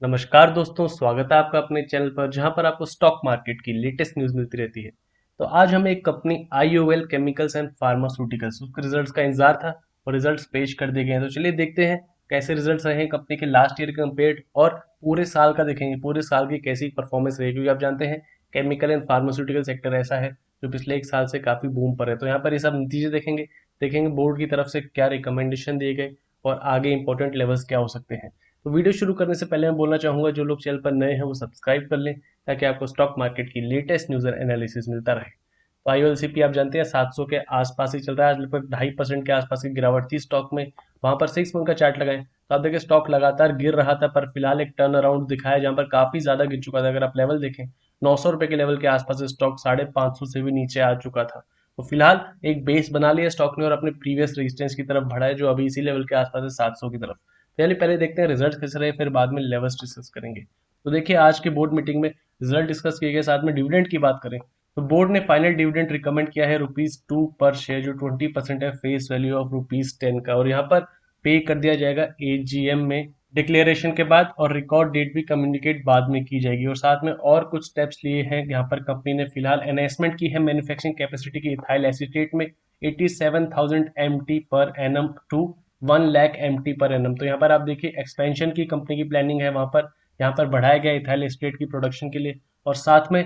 नमस्कार दोस्तों, स्वागत है आपका अपने चैनल पर जहां पर आपको स्टॉक मार्केट की लेटेस्ट न्यूज़ मिलती रहती है। तो आज हमें एक company IOL chemicals and pharmaceuticals उसके रिजल्ट्स का इंतजार था और रिजल्ट्स पेश कर दिए गए हैं। तो चलिए देखते हैं कैसे रिजल्ट्स रहे हैं कंपनी के लास्ट ईयर के कंपेयर और पूरे साल का देखेंगे, पूरे साल की कैसी परफॉर्मेंस रही, क्योंकि आप जानते हैं केमिकल एंड फार्मास्यूटिकल सेक्टर ऐसा है जो पिछले एक साल से काफ़ी बूम पर है। तो यहाँ पर ये सब नतीजे देखेंगे, देखेंगे बोर्ड की तरफ से क्या रिकमेंडेशन दिए गए और आगे इंपॉर्टेंट लेवल्स क्या हो सकते हैं। तो वीडियो शुरू करने से पहले मैं बोलना चाहूंगा, जो लोग चैनल पर नए हैं वो सब्सक्राइब कर लें ताकि आपको स्टॉक मार्केट की लेटेस्ट न्यूज़ और एनालिसिस मिलता रहे। तो आईओएलसीपी आप जानते हैं 700 के आसपास ही चल रहा है, आज लगभग 2.5% के आसपास की गिरावट थी स्टॉक में। वहां पर 6 मंथ का चार्ट लगाएं तो आप देखिए स्टॉक लगातार गिर रहा था, पर फिलहाल एक टर्न अराउंड दिखाया जहां पर काफी ज्यादा गिर चुका था। अगर आप लेवल देखें 900 रुपए के लेवल के आसपास स्टॉक 550 से भी नीचे आ चुका था। तो फिलहाल एक बेस बना लिया स्टॉक ने और अपने प्रीवियस रेजिस्टेंस की तरफ बढ़ा है, जो अभी इसी लेवल के आसपास है 700 की तरफ। पहले पहले देखते हैं रिजल्ट कैसे रहे, फिर बाद में लेवल्स डिस्कस करेंगे। तो देखिए आज के बोर्ड मीटिंग में रिजल्ट डिस्कस किए गए, साथ में डिविडेंड की बात करें तो बोर्ड ने फाइनल डिविडेंड रिकमेंड किया है ₹2 पर शेयर, जो 20% है फेस वैल्यू ऑफ ₹10 का, और यहाँ पर पे कर दिया जाएगा एजीएम में डिक्लेरेशन के बाद, और रिकॉर्ड डेट भी कम्युनिकेट बाद में की जाएगी। और साथ में और कुछ स्टेप्स लिए हैं यहाँ पर कंपनी ने फिलहाल एनहेंसमेंट की है मैन्युफैक्चरिंग कैपेसिटी की इथाइल एसीटेट में 87,000 MT per annum to 1 lakh MT per annum. तो यहाँ पर आप देखिए एक्सपेंशन की कंपनी की प्लानिंग है, वहां पर यहाँ पर बढ़ाया गया इथाइल एसीटेट की प्रोडक्शन के लिए। और साथ में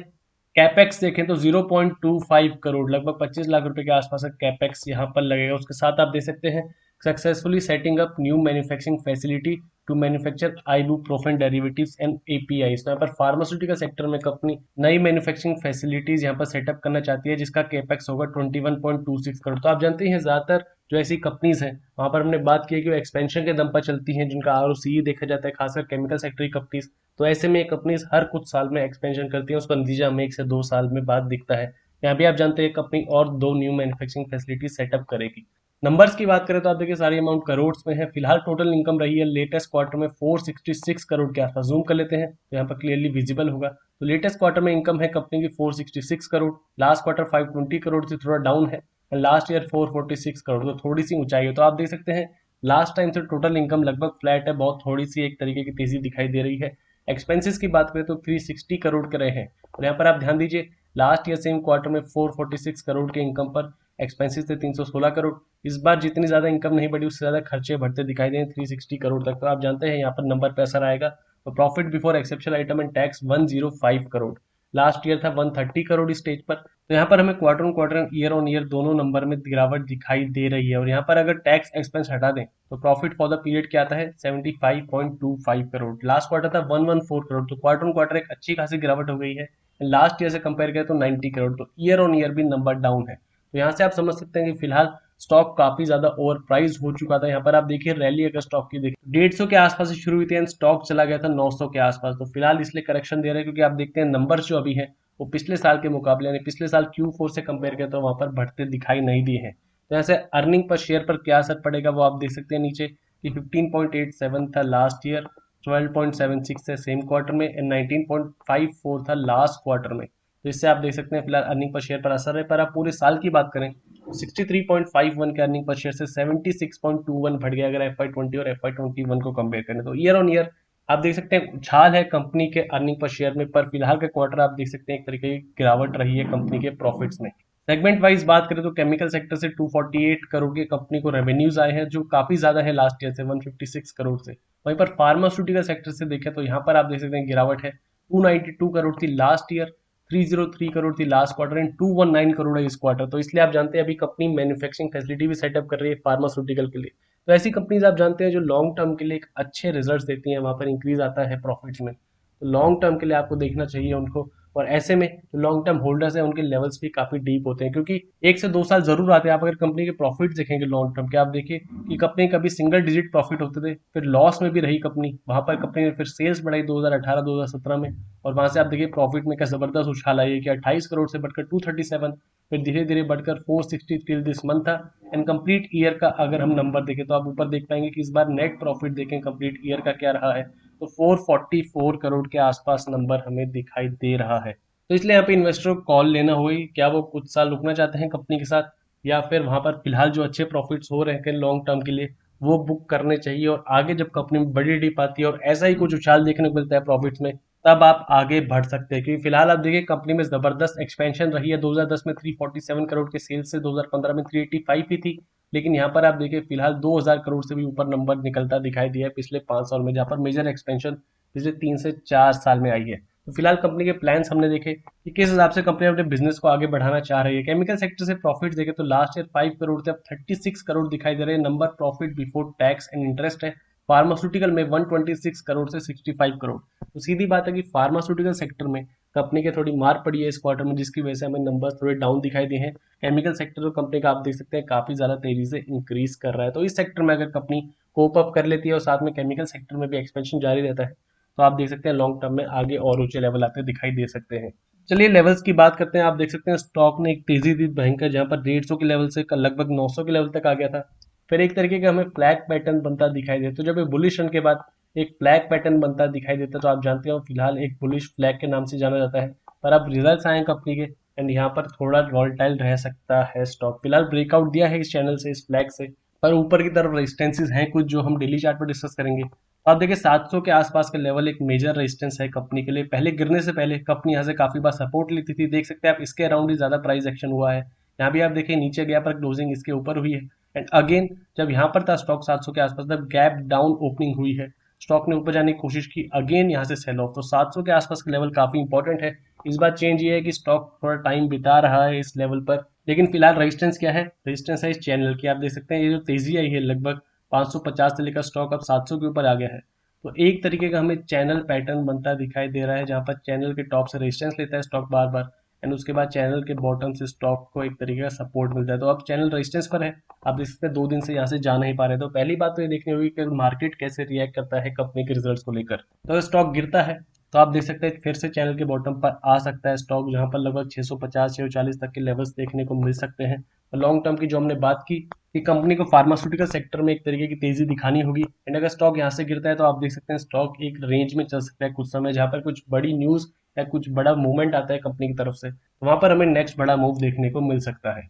कैपेक्स देखें तो 0.25 करोड़, लगभग 25 लाख रुपए के आसपास का कैपेक्स यहाँ पर लगेगा। उसके साथ आप देख सकते हैं successfully setting up new manufacturing facility to manufacture ibuprofen derivatives and API. तो यहाँ पर फार्मास्यूटिकल सेक्टर में कंपनी नई मैन्युफैक्चरिंग फैसिलिटीज यहाँ पर सेटअप करना चाहती है, जिसका कैपेक्स होगा 21.26 करोड़। तो आप जानते हैं ज्यादातर जो ऐसी कंपनीज हैं वहां पर हमने बात की है कि वो एक्सपेंशन के दम पर चलती हैं, जिनका आरओसीई देखा जाता है, खासकर केमिकल सेक्टर की कंपनीज। तो ऐसे में कंपनीज हर कुछ साल में एक्सपेंशन करती है, उसका नतीजा हमें 1 से 2 साल में बाद दिखता है। यहाँ भी आप जानते हैं कंपनी और 2 न्यू मैन्युफैक्चरिंग फैसिलिटी सेटअप करेगी। नंबर्स की बात करें तो आप देखिए सारी अमाउंट करोड़ में है। फिलहाल टोटल इनकम रही है लेटेस्ट क्वार्टर में 466 करोड़ के आसपास। जूम कर लेते हैं तो यहाँ पर क्लियरली विजिबल होगा। तो लेटेस्ट क्वार्टर में इनकम है कंपनी की 466 करोड़, लास्ट क्वार्टर 520 करोड़ से थोड़ा डाउन है, लास्ट ईयर 446 करोड़, तो थोड़ी सी ऊंचाई है। तो आप देख सकते हैं लास्ट टाइम से टोटल इनकम लगभग फ्लैट है, बहुत थोड़ी सी एक तरीके की तेजी दिखाई दे रही है। एक्सपेंसेस की बात करें तो 360 करोड़ के रहे हैं, और यहाँ पर आप ध्यान दीजिए लास्ट ईयर सेम क्वार्टर में 446 करोड़ के इनकम पर एक्सपेंसेस थे 316 करोड़। इस बार जितनी ज्यादा इनकम नहीं बढ़ी, उससे ज्यादा खर्चे बढ़ते दिखाई दें 360 करोड़ तक। तो आप जानते हैं यहाँ पर नंबर पे असर आएगा। तो profit before exceptional item and tax 105 crore, last year था 130 करोड़ इस स्टेज पर। तो यहाँ पर हमें quarter on quarter year on year दोनों नंबर में गिरावट दिखाई दे रही है। और यहाँ पर अगर टैक्स एक्सपेंस हटा दें तो प्रॉफिट फॉर द पीरियड क्या आता है 75.25 करोड़, लास्ट क्वार्टर था 114 करोड़। तो क्वार्टर ऑन क्वार्टर एक अच्छी खासी गिरावट हो गई है। लास्ट ईयर से कंपेयर करें तो 90 करोड़, तो ईयर ऑन ईयर भी नंबर डाउन है। तो यहाँ से आप समझ सकते हैं कि फिलहाल स्टॉक काफी ज्यादा ओवर प्राइस हो चुका था। यहाँ पर आप देखिए रैली अगर स्टॉक की देखिए 150 के आसपास से शुरू हुई थी एंड स्टॉक चला गया था 900 के आसपास। तो फिलहाल इसलिए करेक्शन दे रहे हैं क्योंकि आप देखते हैं नंबर्स जो अभी है वो पिछले साल के मुकाबले यानी पिछले साल Q4 से कंपेयर किया तो वहां पर बढ़ते दिखाई नहीं दिए हैं। तो यहाँ से अर्निंग पर शेयर पर क्या असर पड़ेगा वो आप देख सकते हैं नीचे कि 15.87 था लास्ट ईयर, 12.76 है सेम क्वार्टर में, एंड 19.54 था लास्ट क्वार्टर में। तो इससे आप देख सकते हैं फिलहाल अर्निंग पर शेयर पर असर है। पर आप पूरे साल की बात करें 63.51 के अर्निंग पर शेयर से 76.21 बढ़ गया अगर FY20 और FY21 को कंपेयर करें। तो ईयर ऑन ईयर आप देख सकते हैं उछाल है कंपनी के अर्निंग पर शेयर में। पर फिलहाल का क्वार्टर आप देख सकते हैं एक तरीके की गिरावट रही है कंपनी के प्रॉफिट्स में। सेगमेंट वाइज बात करें तो केमिकल सेक्टर से 248 करोड़ के कंपनी को रेवेन्यूज आए हैं, जो काफी ज्यादा है लास्ट ईयर से 156 करोड़ से। वहीं पर फार्मास्यूटिकल सेक्टर से देखें तो यहाँ पर आप देख सकते हैं गिरावट है, 292 करोड़ थी लास्ट ईयर, 303 करोड़ थी लास्ट क्वार्टर एंड 219 करोड़ है इस क्वार्टर। तो इसलिए आप जानते हैं अभी कंपनी मैन्युफैक्चरिंग फैसिलिटी भी सेटअप कर रही है फार्मास्यूटिकल के लिए। तो ऐसी कंपनीज आप जानते हैं जो लॉन्ग टर्म के लिए एक अच्छे रिजल्ट्स देती हैं, वहां पर इंक्रीज आता है प्रॉफिट्स में। तो लॉन्ग टर्म के लिए आपको देखना चाहिए उनको। और ऐसे में जो लॉन्ग टर्म होल्डर्स हैं उनके लेवल्स भी काफी डीप होते हैं, क्योंकि 1 से 2 साल जरूर आते हैं। आप अगर कंपनी के प्रॉफिट देखेंगे लॉन्ग टर्म के, आप देखिए कि कंपनी कभी सिंगल डिजिट प्रॉफिट होते थे, फिर लॉस में भी रही कंपनी, वहां पर कंपनी ने फिर सेल्स बढ़ाई 2018-2017 में, और वहां से आप देखिए प्रॉफिट में क्या जबरदस्त उछाल आई है कि 28 करोड़ से बढ़कर 237, फिर धीरे धीरे बढ़कर 460 टिल दिस मंथ था। एंड कंप्लीट ईयर का अगर हम नंबर देखें तो आप ऊपर देख पाएंगे कि इस बार नेट प्रॉफिट देखें कंप्लीट ईयर का क्या रहा है, तो 444 करोड़ के आसपास नंबर हमें दिखाई दे रहा है। तो इसलिए यहाँ पे इन्वेस्टर को कॉल लेना होगी, क्या वो कुछ साल रुकना चाहते हैं कंपनी के साथ, या फिर वहां पर फिलहाल जो अच्छे प्रॉफिट्स हो रहे हैं लॉन्ग टर्म के लिए वो बुक करने चाहिए, और आगे जब कंपनी में बड़ी डिप आती है और ऐसा ही कुछ उछाल देखने को मिलता है प्रॉफिट्स में, तब आप आगे बढ़ सकते हैं। क्योंकि फिलहाल आप देखिए कंपनी में जबरदस्त एक्सपेंशन रही है। 2010 में 347 करोड़ के सेल्स से 2015 में 385 ही थी, लेकिन यहाँ पर आप देखिए फिलहाल 2000 करोड़ से भी ऊपर नंबर निकलता दिखाई दिया है पिछले 5 साल में, जहाँ पर मेजर एक्सपेंशन पिछले 3 से 4 साल में आई है। तो फिलहाल कंपनी के प्लान्स हमने देखे कि किस हिसाब से कंपनी अपने बिजनेस को आगे बढ़ाना चाह रही है। केमिकल सेक्टर से प्रॉफिट देखे तो लास्ट ईयर 5 करोड़ थे, अब 36 करोड़ दिखाई दे रहे हैं। Number profit before tax and interest है। फार्मास्यूटिकल में 126 करोड़ से 65 करोड़। तो सीधी बात है कि फार्मास्यूटिकल सेक्टर में कंपनी के थोड़ी मार पड़ी है इस क्वार्टर में, जिसकी वजह से हमें नंबर्स थोड़े डाउन दिखाई दिए हैं। केमिकल सेक्टर कंपनी का आप देख सकते हैं काफी ज्यादा तेजी से इंक्रीज कर रहा है। तो इस सेक्टर में अगर कंपनी कोप अप कर लेती है और साथ में केमिकल सेक्टर में भी एक्सपेंशन जारी रहता है, तो आप देख सकते हैं लॉन्ग टर्म में आगे और ऊंचे लेवल आते दिखाई दे सकते हैं। चलिए लेवल्स की बात करते हैं। आप देख सकते हैं स्टॉक ने एक तेजी दी भयंकर, जहां पर 150 के लेवल से लगभग 900 के लेवल तक आ गया था। फिर एक तरीके का हमें फ्लैग पैटर्न बनता दिखाई देता, तो जब एक बुलिश रन के बाद एक फ्लैग पैटर्न बनता दिखाई देता, तो आप जानते हो फिलहाल एक बुलिश फ्लैग के नाम से जाना जाता है। पर अब रिजल्ट्स आए कंपनी के, एंड यहाँ पर थोड़ा वॉलेटाइल रह सकता है स्टॉक। फिलहाल ब्रेकआउट दिया है इस चैनल से, इस फ्लैग से, पर ऊपर की तरफ रेजिस्टेंसेस हैं कुछ जो हम डेली चार्ट पर डिस्कस करेंगे। तो आप देखिए 700 के आसपास का लेवल एक मेजर रेजिस्टेंस है कंपनी के लिए। पहले गिरने से पहले कंपनी यहाँ से काफी बार सपोर्ट लेती थी, देख सकते हैं आप इसके अराउंड ही ज्यादा प्राइस एक्शन हुआ है। यहाँ भी आप देखिए नीचे गया पर क्लोजिंग इसके ऊपर हुई है, एंड अगेन जब यहाँ पर था स्टॉक 700 के आसपास, तब गैप डाउन ओपनिंग हुई है, स्टॉक ने ऊपर जाने की कोशिश की, अगेन यहाँ से सेल ऑफ। तो 700 के आसपास का लेवल काफी इंपॉर्टेंट है। इस बार चेंज ये है कि स्टॉक थोड़ा टाइम बिता रहा है इस लेवल पर, लेकिन फिलहाल रेजिस्टेंस क्या है, रेजिस्टेंस है इस चैनल की। आप देख सकते हैं ये जो तेजी आई है लगभग 550 से लेकर स्टॉक अब 700 के ऊपर आ गया है। तो एक तरीके का हमें चैनल पैटर्न बनता दिखाई दे रहा है, जहां पर चैनल के टॉप से रेजिस्टेंस लेता है स्टॉक बार बार, एंड उसके बाद चैनल के बॉटम से स्टॉक को एक तरीके का सपोर्ट मिलता है। तो अब चैनल रेजिस्टेंस पर है, आप देख सकते हैं 2 दिन से यहाँ से जा नहीं पा रहे। तो पहली बात तो ये देखनी होगी कि मार्केट कैसे रिएक्ट करता है कंपनी के रिजल्ट्स को लेकर। तो अगर स्टॉक गिरता है तो आप देख सकते हैं फिर से चैनल के बॉटम पर आ सकता है स्टॉक, जहां पर लगभग 650 640 तक के लेवल्स देखने को मिल सकते हैं। लॉन्ग टर्म की जो हमने बात की कि कंपनी को फार्मास्यूटिकल सेक्टर में एक तरीके की तेजी दिखानी होगी, एंड अगर स्टॉक यहाँ से गिरता है तो आप देख सकते हैं स्टॉक एक रेंज में चल सकता है कुछ समय, जहां पर कुछ बड़ी न्यूज या कुछ बड़ा मूवमेंट आता है कंपनी की तरफ से, तो वहां पर हमें नेक्स्ट बड़ा मूव देखने को मिल सकता है।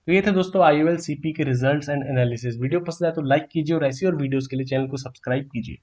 तो ये थे दोस्तों IOL CP के रिजल्ट्स एंड एनालिसिस। वीडियो पसंद आए तो लाइक कीजिए, और ऐसी और वीडियोस के लिए चैनल को सब्सक्राइब कीजिए।